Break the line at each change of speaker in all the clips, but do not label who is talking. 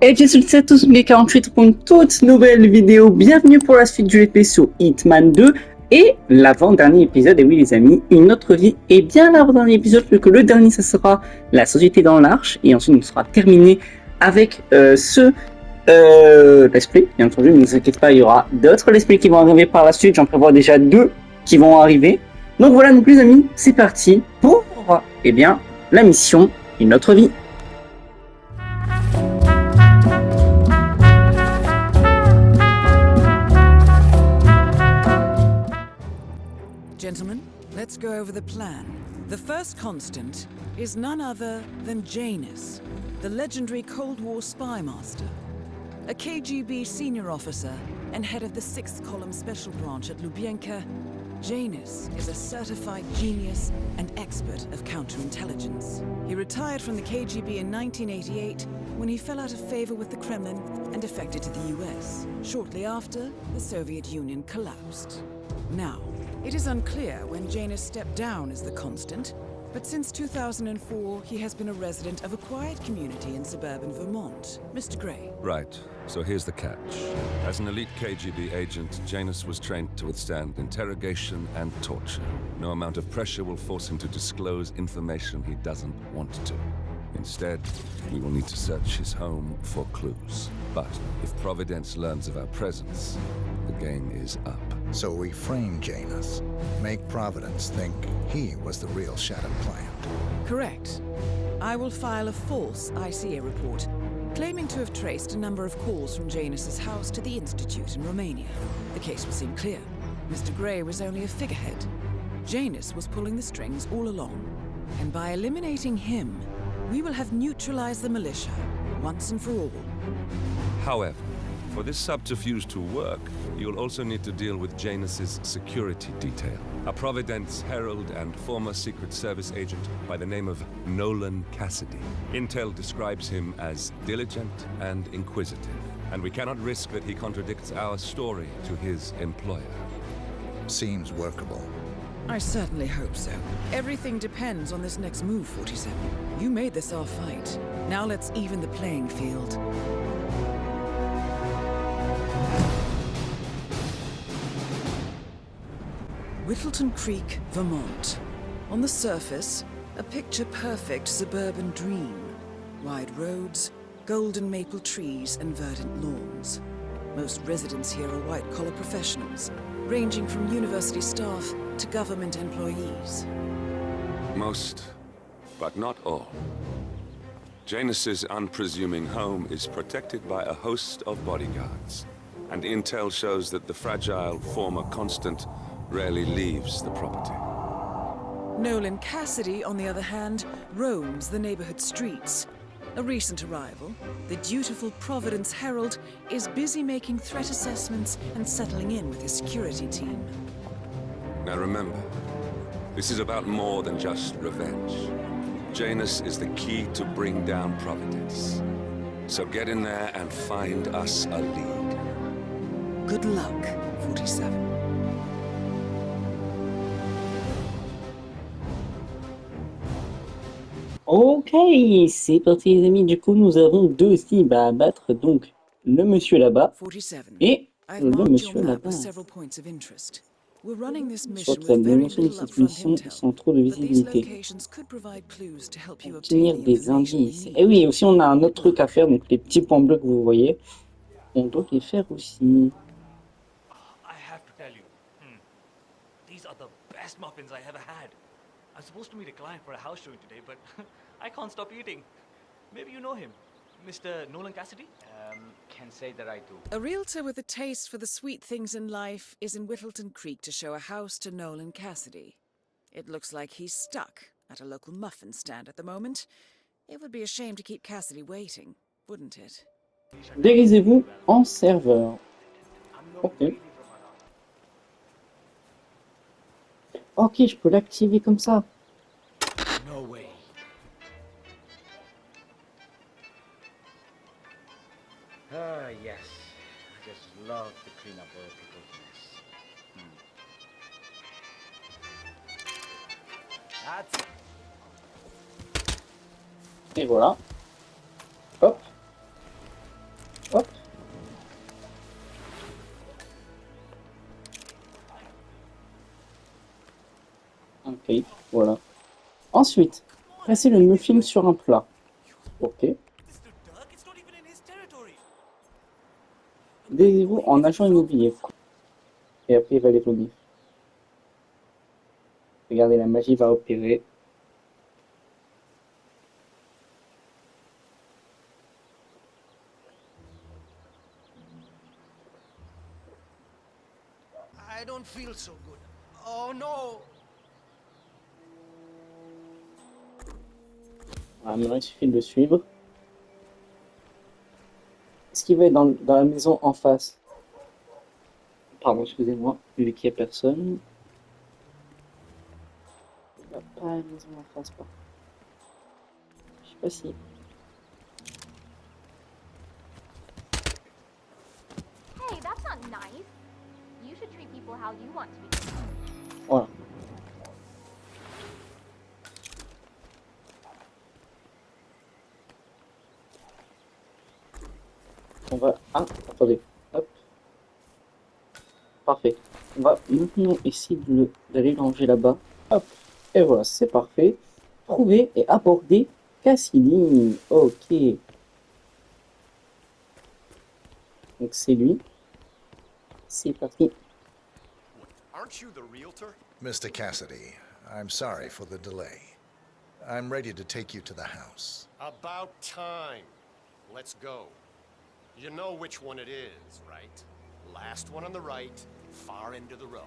Épisode 7, tous les 48 pour une toute nouvelle vidéo. Bienvenue pour la suite du GP sur Hitman 2 et l'avant-dernier épisode. Et oui les amis, une autre vie. Et bien l'avant-dernier épisode, vu que le dernier ça sera la société dans l'arche. Et ensuite on sera terminé avec ce let's play. Bien entendu, ne vous inquiétez pas, il y aura d'autres let's play qui vont arriver par la suite. J'en prévois déjà 2 qui vont arriver. Donc voilà, donc les amis, c'est parti pour bien la mission Une autre vie.
Gentlemen, let's go over the plan. The first constant is none other than Janus, the legendary Cold War spy master, a KGB senior officer and head of the 6th Column Special Branch at Lubyanka. Janus is a certified genius and expert of counterintelligence. He retired from the KGB in 1988 when he fell out of favor with the Kremlin and defected to the US. Shortly after, the Soviet Union collapsed. Now, it is unclear when Janus stepped down as the constant, but since 2004, he has been a resident of a quiet community in suburban Vermont. Mr. Gray.
Right. So here's the catch. As an elite KGB agent, Janus was trained to withstand interrogation and torture. No amount of pressure will force him to disclose information he doesn't want to. Instead, we will need to search his home for clues. But if Providence learns of our presence, the game is up.
So we frame Janus, make Providence think he was the real shattered plant.
Correct. I will file a false ICA report, claiming to have traced a number of calls from Janus's house to the Institute in Romania. The case will seem clear. Mr. Gray was only a figurehead. Janus was pulling the strings all along. And by eliminating him, we will have neutralized the militia, once and for all.
However, for this subterfuge to work, you'll also need to deal with Janus's security detail. A Providence herald and former Secret Service agent by the name of Nolan Cassidy. Intel describes him as diligent and inquisitive, and we cannot risk that he contradicts our story to his employer.
Seems workable.
I certainly hope so. Everything depends on this next move, 47. You made this our fight. Now let's even the playing field. Whittleton Creek, Vermont. On the surface, a picture-perfect suburban dream. Wide roads, golden maple trees, and verdant lawns. Most residents here are white-collar professionals, ranging from university staff to government employees.
Most, but not all. Janus's unpresuming home is protected by a host of bodyguards, and intel shows that the fragile former constant rarely leaves the property.
Nolan Cassidy, on the other hand, roams the neighborhood streets. A recent arrival, the dutiful Providence Herald is busy making threat assessments and settling in with his security team.
Now remember, this is about more than just revenge. Janus is the key to bring down Providence. So get in there and find us a lead.
Good luck, 47.
Ok, c'est parti les amis, du coup nous avons 2 cibles à abattre, donc le monsieur là-bas et le monsieur là-bas. Soit la dimension de cette mission sans trop de visibilité. Obtenir des indices. Et oui, aussi on a un autre truc à faire, donc les petits points bleus que vous voyez, on doit les faire aussi.
I have to tell you, these are the best muffins I ever had. I'm supposed to meet a client for a house showing today, but I can't stop eating. Maybe you know him, Mr. Nolan Cassidy?
Can say that I do.
A realtor with a taste for the sweet things in life is in Whittleton Creek to show a house to Nolan Cassidy. It looks like he's stuck at a local muffin stand at the moment. It would be a shame to keep Cassidy waiting, wouldn't it?
Dérisez-vous en serveur. Ok. Ok, je peux l'activer comme ça.
No way. Ah, yes. I just love to clean up other people's mess. That's
Et voilà. Hop. Ensuite, placer le muffin sur un plat. Ok.
This is the duck. It's not even in his territory.
Décidez-vous en agent immobilier. Et après, il va les revenir. Regardez, la magie va opérer.
I don't feel so good. Oh no!
Voilà, maintenant, il suffit de le suivre. Est-ce qu'il va être dans la maison en face? Pardon, excusez-moi, vu qu'il n'y a personne. Il va pas à la maison en face, pas. Je sais pas si.
Hey, that's not nice. You should treat people how you want to be treated.
Voilà. On va... Ah, attendez. Hop. Parfait. On va maintenant essayer d'aller ranger là-bas. Hop. Et voilà, c'est parfait. Trouver et aborder Cassidy. Ok. Donc c'est lui. C'est parti.
Aren't you the realtor?
Mr. Cassidy, I'm sorry for the delay. I'm ready to take you to the house.
About time. Let's go. You know which one it is, right? Last one on the right, far end of the road.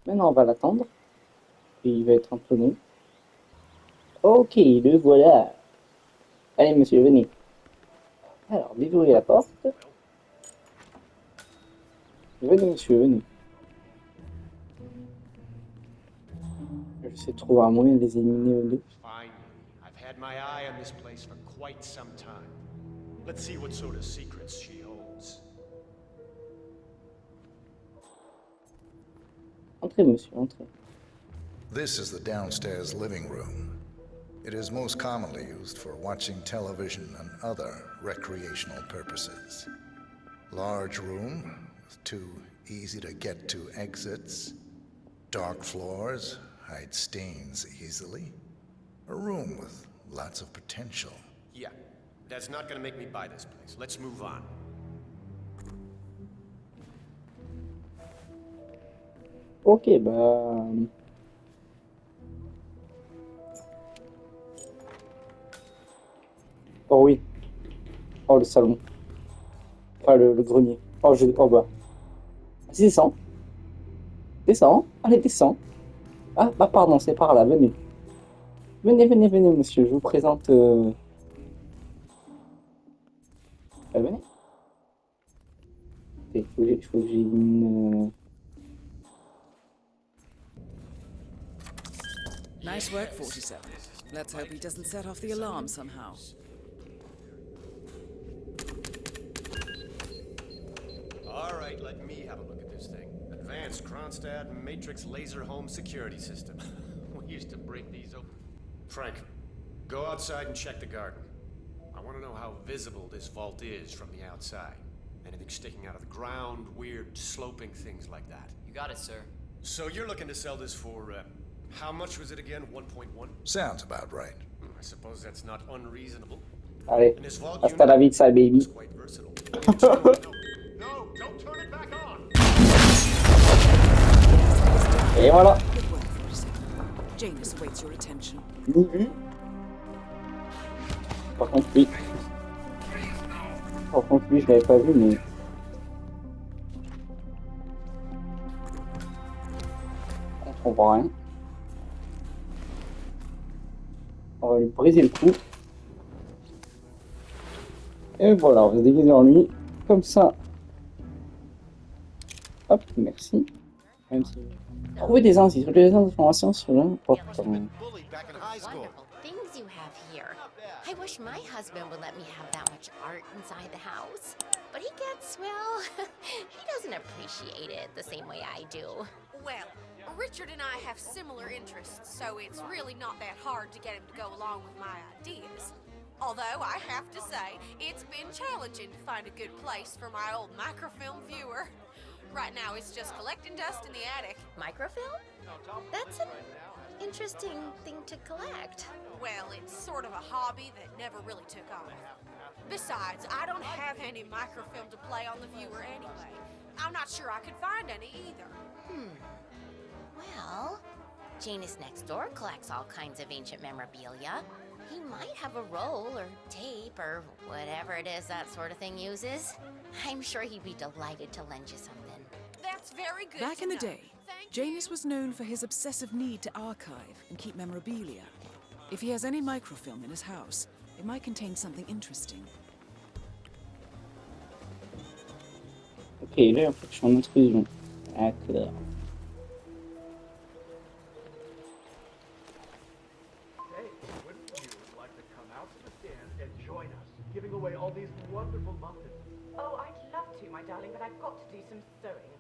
Maintenant, on va l'attendre. Et il va être un peu long. Ok, le voilà. Allez, monsieur, venez. Alors, déverrouillez la porte. Venez, monsieur, venez. J'essaie de trouver un moyen de les éliminer aux deux.
Fine. I've had my eye on this place for quite some time. Let's see what sort of secrets she holds.
Entrez, monsieur, entrez.
This is the downstairs living room. It is most commonly used for watching television and other recreational purposes. Large room with two easy-to-get-to exits. Dark floors hide stains easily. A room with lots of potential.
Yeah, that's not gonna make me buy this place. Let's move on.
Ok, bah... Oh oui. Oh, le salon. Enfin, le grenier. Oh, oh bah. Descends. Descends. Allez, descends. Ah, bah pardon, c'est par là, venez. Venez, venez, venez, monsieur, je vous présente... venez. Il faut que j'ai une...
Nice work, 47. Let's hope he doesn't set off the alarm somehow.
All right, let me have a look at this thing. Advanced Kronstadt Matrix Laser Home Security System. We used to break these open. Frank, go outside and check the garden. I want to know how visible this vault is from the outside. Anything sticking out of the ground, weird sloping things like that.
You got it, sir.
So you're looking to sell this for, how much was it again? 1.1?
Sounds about right.
I suppose that's not unreasonable.
Allez,
And this vault
hasta la vista, baby.
is quite versatile. No, don't turn it back on!
Et voilà.
Good work, 47. Janus awaits your attention.
Ni vu. Par contre, oui. Par contre, lui, je l'avais pas vu, mais... On voit rien. On va lui briser le cou. Et voilà, on va se déguiser en lui. Comme ça. Hop, merci. Même si... Trouver des indices, trouver des informations sur l'important.
Wonderful things you have here. I wish my husband would let me have that much art inside the house. But he gets, well, he doesn't appreciate it the same way I do.
Well, Richard and I have similar interests, so it's really not that hard to get him to go along with my ideas. Although, I have to say, it's been challenging to find a good place for my old microfilm viewer. Right now, it's just collecting dust in the attic.
Microfilm? That's an interesting thing to collect.
Well, it's sort of a hobby that never really took off. Besides, I don't have any microfilm to play on the viewer anyway. I'm not sure I could find any either.
Well, Janus next door collects all kinds of ancient memorabilia. He might have a roll or tape or whatever it is that sort of thing uses. I'm sure he'd be delighted to lend you something.
That's very good.
Back
to
in the
know.
day,
Thank
Janus
you.
was known for his obsessive need to archive and keep memorabilia. If he has any microfilm in his house, it might contain something interesting.
Ok, là en fait je suis en intrusion. D'accord.
Hey, wouldn't you like to come out to the stand and join us, giving away all these wonderful muffins?
Oh, I'd love to, my darling, but I've got to do some sewing.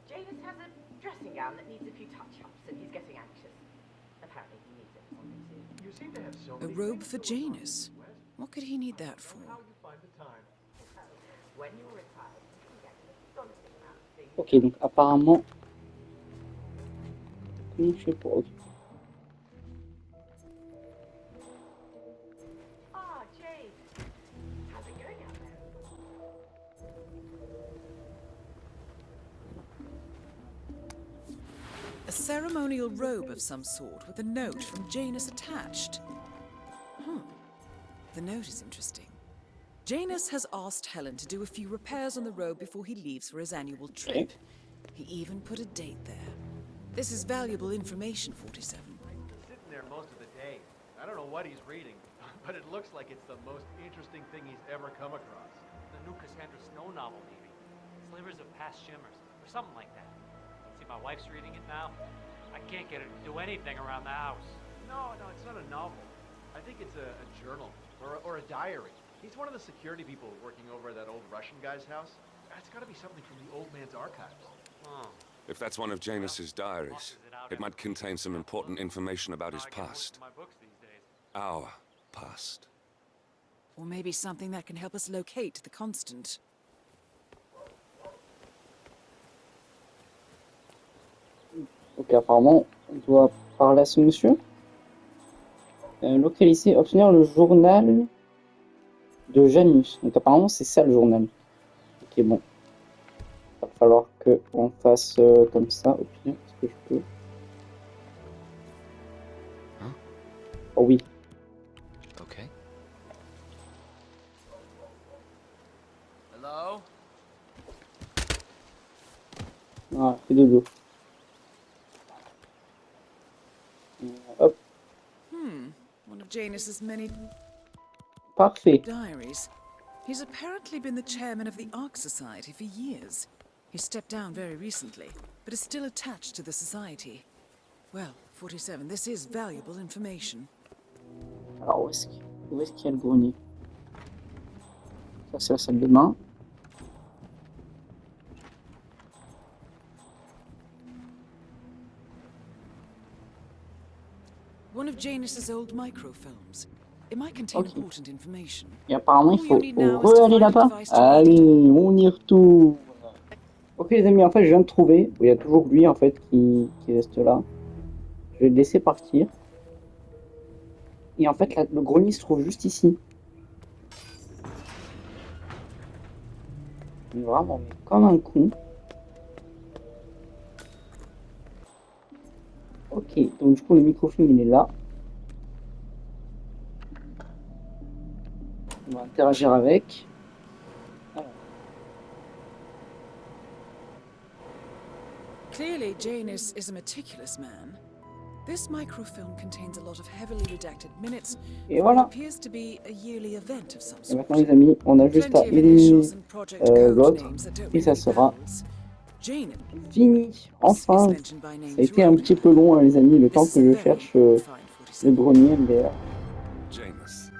Janus has a dressing gown that needs a few touch-ups, and he's getting anxious. Apparently he needs it for something too.
You seem to have so
A
many
robe
things
for
going on,
Janus?
Wes.
What could he need that for?
How you find the time?
When you're retired, you can get an astonishing amount of things.
Ok, donc apparemment... Comment je fais pour... Ok.
Ah, Jade. How's it going out there?
A ceremonial robe of some sort with a note from Janus attached. The note is interesting. Janus has asked Helen to do a few repairs on the robe before he leaves for his annual trip. He even put a date there. This is valuable information, 47.
Sitting there most of the day. I don't know what he's reading, but it looks like it's the most interesting thing he's ever come across.
The new Cassandra Snow novel, maybe. Slivers of Past Shimmers, or something like that. See, my wife's reading it now. I can't get her to do anything around the house.
No, it's not a novel. I think it's a journal or a diary. He's one of the security people working over at that old Russian guy's house. It's got to be something from the old man's archives.
Oh.
If that's one of Janus's diaries, it might contain some important information about his
I get most
past.
of my books these days.
Our past.
Or maybe something that can help us locate the constant.
Ok, apparemment on doit parler à ce monsieur. Localiser, obtenir le journal de Janus. Donc apparemment c'est ça le journal. Ok, bon. Il va falloir qu'on fasse comme ça. Au pire, est-ce que je peux?
Hein?
Oh oui.
Okay. Hello?
Ah, fait dodo. Hop,
One of Janus's many
parfait.
diaries. He's apparently been the chairman of the Ark Society for years. He stepped down very recently, but is still attached to the society. Well, 47, this is valuable information.
Alors où est-ce qu'il y a le grenier? Ça c'est la salle de bain.
One of Janus's old microfilms. It might contain important information.
Et apparemment il
All
faut
you need now is to
aller
find a
là-bas.
device to
Allez, on y retourne. Ok les amis, en fait je viens de trouver. Il y a toujours lui en fait qui reste là. Je vais le laisser partir. Et en fait le grenier se trouve juste ici. Vraiment, mais comme un con. Ok, donc du coup le microfilm il est là. On va interagir avec. Alors.
Clearly, Janus is a meticulous man. This microfilm contains a lot of heavily redacted minutes.
Et
for what
voilà.
appears to be a yearly event of some
Et
sort.
maintenant les amis, on a juste à
Plenty of initials and project code
l'autre.
names that don't
Et ça
ring any
sera
bells. Janus
fini. Enfin.
mentioned by name
Ça a été un
throughout.
petit peu long hein, les amis, le temps
This is
que je
a very
cherche
fine
le
47.
grenier. Mais,
Janus.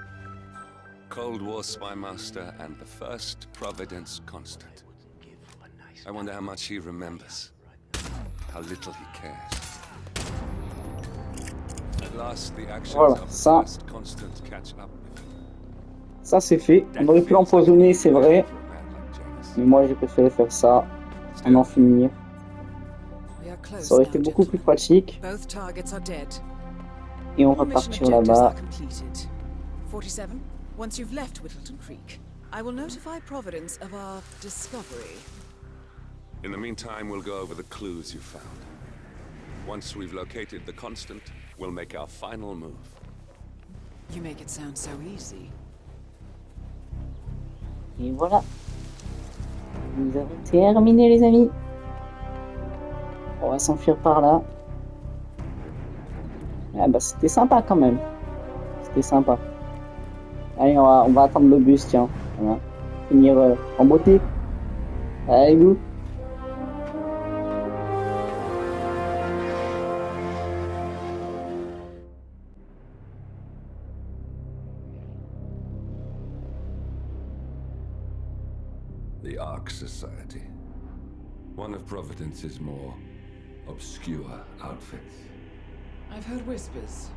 Cold War spy master and the first Providence constant. I wonder how much he remembers. How little he cares. At last, the actions
Voilà,
of the
ça.
first constant catch up with him.
ça c'est fait. On aurait pu l'empoisonner, c'est vrai.
For a man like Janus.
Mais moi j'ai préféré faire ça. sans en finir.
We are close
Ça aurait
now,
été beaucoup plus
gentlemen.
pratique.
Both targets are dead.
Et on va
All mission
partir
objectives
là-bas.
are completed. 47, once you've left Whittleton Creek, I will notify Providence of our discovery.
In the meantime, we'll go over the clues you found. Once we've located the constant, we'll make our final move.
You make it sound so easy.
Et voilà. Nous avons terminé les amis. On va s'enfuir par là. Ah bah c'était sympa quand même. C'était sympa. Allez, on va attendre le bus, tiens. Voilà. Finir en beauté. Allez, go.
The Ark Society. One of Providence's more obscure outfits.
I've heard whispers.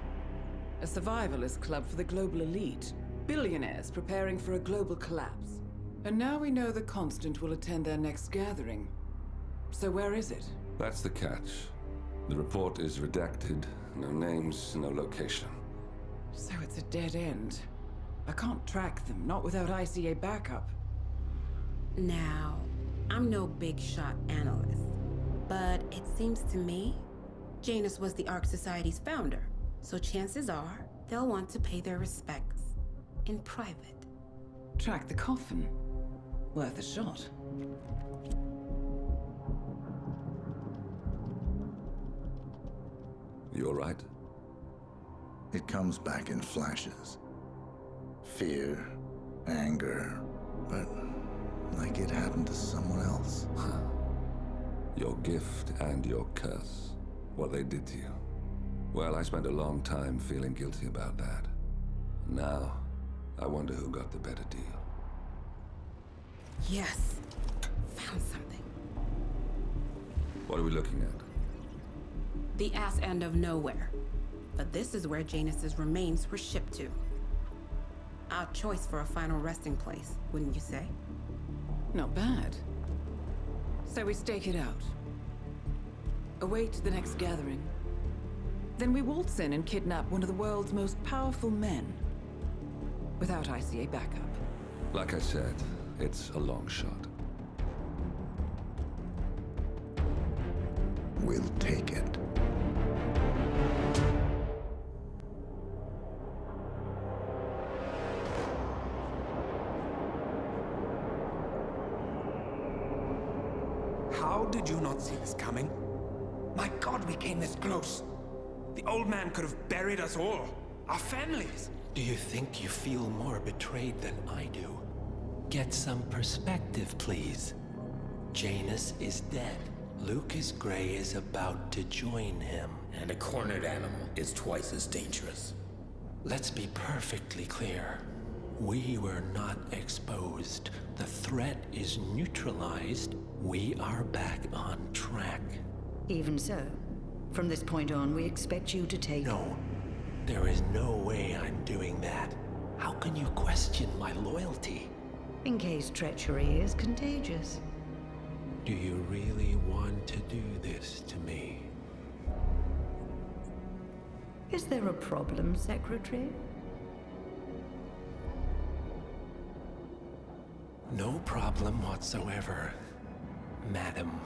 A survivalist club for the global elite. Billionaires preparing for a global collapse. And now we know the Constant will attend their next gathering. So where is it?
That's the catch. The report is redacted. No names, no location.
So it's a dead end. I can't track them, not without ICA backup.
Now, I'm no big shot analyst, but it seems to me Janus was the Ark Society's founder, so chances are they'll want to pay their respects in private.
Track the coffin. Worth a shot.
You all right?
It comes back in flashes. Fear, anger, but like it happened to someone else.
Your gift and your curse. What they did to you. Well, I spent a long time feeling guilty about that. Now, I wonder who got the better deal.
Yes, found something.
What are we looking at?
The ass end of nowhere. But this is where Janus's remains were shipped to. Our choice for a final resting place, wouldn't you say?
Not bad. So we stake it out. Await the next gathering. Then we waltz in and kidnap one of the world's most powerful men. Without ICA backup.
Like I said, it's a long shot.
We'll take it.
How did you not see this coming? My God, we came this close. The old man could have buried us all. Our families.
Do you think you feel more betrayed than I do? Get some perspective, please. Janus is dead. Lucas Gray is about to join him.
And a cornered animal is twice as dangerous.
Let's be perfectly clear. We were not exposed. The threat is neutralized. We are back on track.
Even so, from this point on, we expect you to take...
No. There is no way I'm doing that. How can you question my loyalty?
In case treachery is contagious.
Do you really want to do this to me?
Is there a problem, Secretary?
No problem whatsoever, Madam.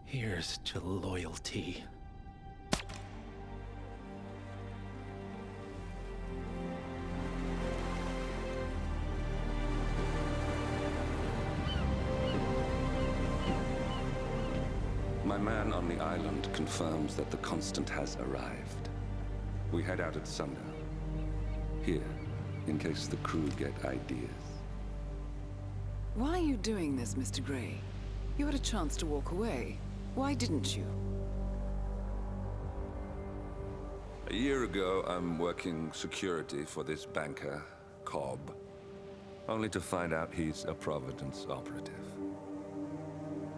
Here's to loyalty.
My man on the island confirms that the Constant has arrived. We head out at sundown. Here, in case the crew get ideas.
Why are you doing this, Mr. Gray? You had a chance to walk away. Why didn't you?
A year ago, I'm working security for this banker, Cobb. only to find out he's a Providence operative.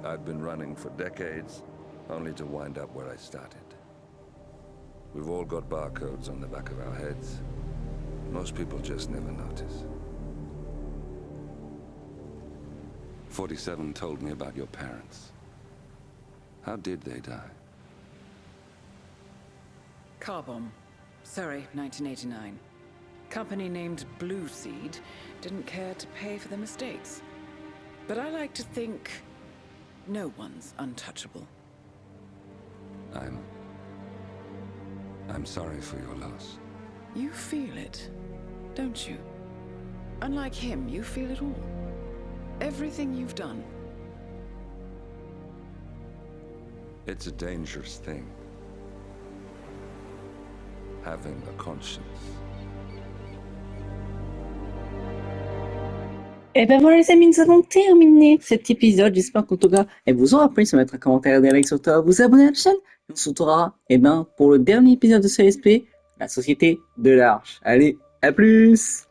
I'd been running for decades, only to wind up where I started. We've all got barcodes on the back of our heads. Most people just never notice. 47 told me about your parents. How did they die?
Car bomb. Surrey, 1989. Company named Blue Seed didn't care to pay for their mistakes. But I like to think no one's untouchable.
I'm sorry for your loss.
You feel it, don't you? Unlike him, you feel it all. Everything you've done.
It's a dangerous thing. Having a conscience.
Et ben voilà les amis, nous avons terminé cet épisode. J'espère qu'en tout cas, elle vous aura plu. Se mettre un commentaire, des likes, surtout à vous abonner à la chaîne. On se retrouvera pour le dernier épisode de ce SP, la Société de l'Arche. Allez, à plus!